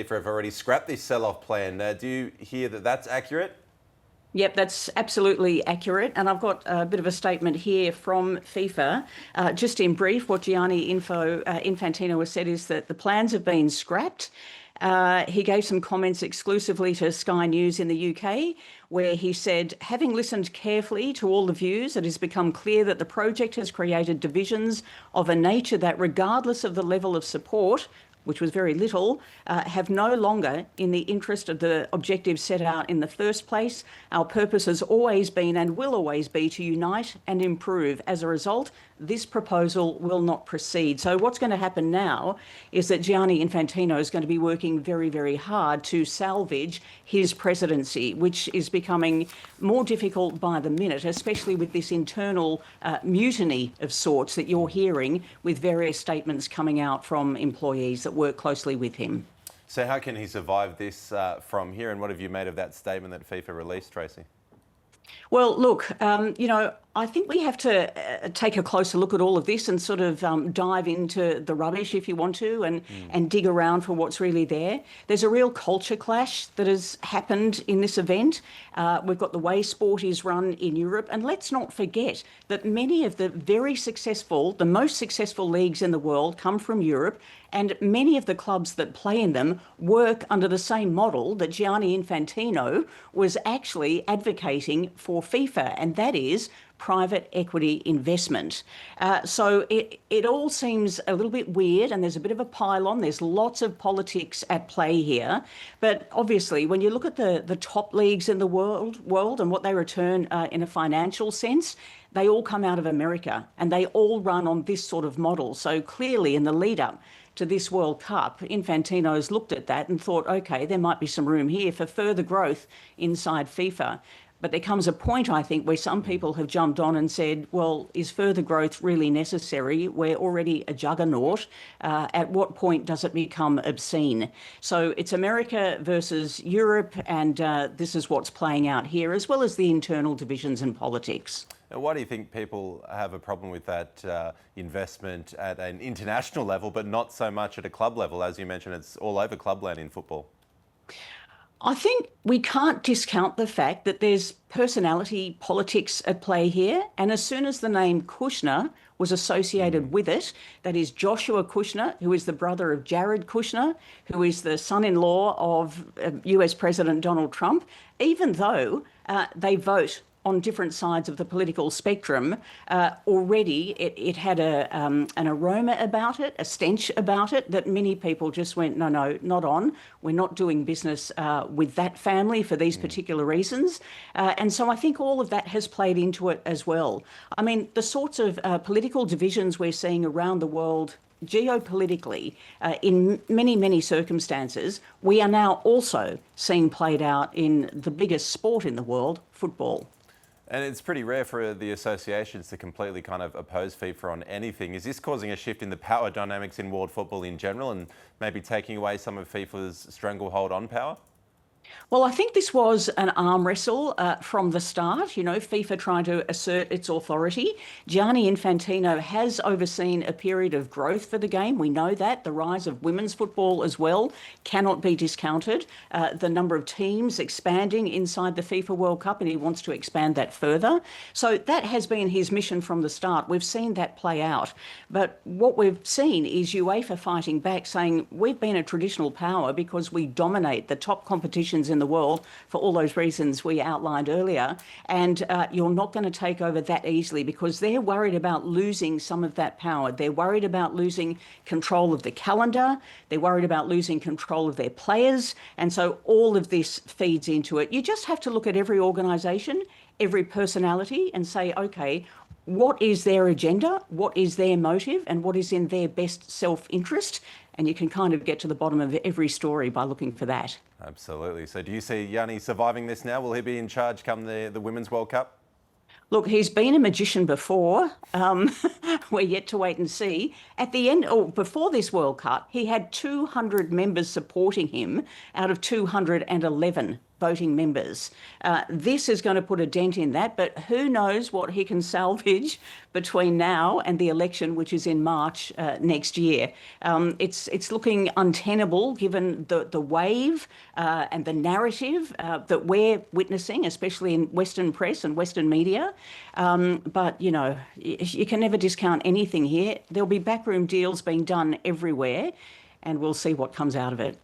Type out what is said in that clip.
FIFA have already scrapped this sell-off plan. Do you hear that that's accurate? Yep, that's absolutely accurate. And I've got a bit of a statement here from FIFA. Just in brief, what Gianni Infantino has said is that the plans have been scrapped. He gave some comments exclusively to Sky News in the UK, where he said, having listened carefully to all the views, it has become clear that the project has created divisions of a nature that, regardless of the level of support, which was very little, have no longer in the interest of the objectives set out in the first place. Our purpose has always been and will always be to unite and improve. As a result, this proposal will not proceed. So what's going to happen now is that Gianni Infantino is going to be working very, very hard to salvage his presidency, which is becoming more difficult by the minute, especially with this internal mutiny of sorts that you're hearing with various statements coming out from employees that work closely with him. So how can he survive this from here? And what have you made of that statement that FIFA released, Tracey? Well, look, I think we have to take a closer look at all of this and sort of dive into the rubbish, if you want to, and dig around for what's really there. There's a real culture clash that has happened in this event. We've got the way sport is run in Europe. And let's not forget that many of the the most successful leagues in the world come from Europe. And many of the clubs that play in them work under the same model that Gianni Infantino was actually advocating for FIFA, and that is private equity investment. So it all seems a little bit weird, and there's a bit of a pile-on. There's lots of politics at play here. But obviously, when you look at the top leagues in the world and what they return in a financial sense, they all come out of America, and they all run on this sort of model. So clearly, in the lead-up to this World Cup, Infantino's looked at that and thought, OK, there might be some room here for further growth inside FIFA. But there comes a point, I think, where some people have jumped on and said, well, is further growth really necessary? We're already a juggernaut. At what point does it become obscene? So it's America versus Europe, and this is what's playing out here, as well as the internal divisions in politics. Now, why do you think people have a problem with that investment at an international level, but not so much at a club level? As you mentioned, it's all over clubland in football. I think we can't discount the fact that there's personality politics at play here. And as soon as the name Kushner was associated with it, that is Joshua Kushner, who is the brother of Jared Kushner, who is the son-in-law of US President Donald Trump, even though they vote on different sides of the political spectrum, already it had an aroma about it, a stench about it, that many people just went, no, not on. We're not doing business with that family for these particular reasons. And so I think all of that has played into it as well. I mean, the sorts of political divisions we're seeing around the world geopolitically, in many, many circumstances, we are now also seeing played out in the biggest sport in the world, football. And it's pretty rare for the associations to completely kind of oppose FIFA on anything. Is this causing a shift in the power dynamics in world football in general and maybe taking away some of FIFA's stranglehold on power? Well, I think this was an arm wrestle from the start, FIFA trying to assert its authority. Gianni Infantino has overseen a period of growth for the game. We know that. The rise of women's football as well cannot be discounted. The number of teams expanding inside the FIFA World Cup, and he wants to expand that further. So that has been his mission from the start. We've seen that play out. But what we've seen is UEFA fighting back, saying we've been a traditional power because we dominate the top competitions in the world for all those reasons we outlined earlier. And you're not going to take over that easily because they're worried about losing some of that power. They're worried about losing control of the calendar. They're worried about losing control of their players. And so all of this feeds into it. You just have to look at every organisation, every personality and say, OK, what is their agenda? What is their motive? And what is in their best self-interest? And you can kind of get to the bottom of every story by looking for that. Absolutely. So do you see Gianni surviving this now? Will he be in charge come the Women's World Cup? Look, he's been a magician before. We're yet to wait and see. At the end, or before this World Cup, he had 200 members supporting him out of 211 voting members. This is going to put a dent in that, but who knows what he can salvage between now and the election, which is in March next year. It's looking untenable given the wave and the narrative that we're witnessing, especially in Western press and Western media. But, you know, you can never discount anything here. There'll be backroom deals being done everywhere, and we'll see what comes out of it.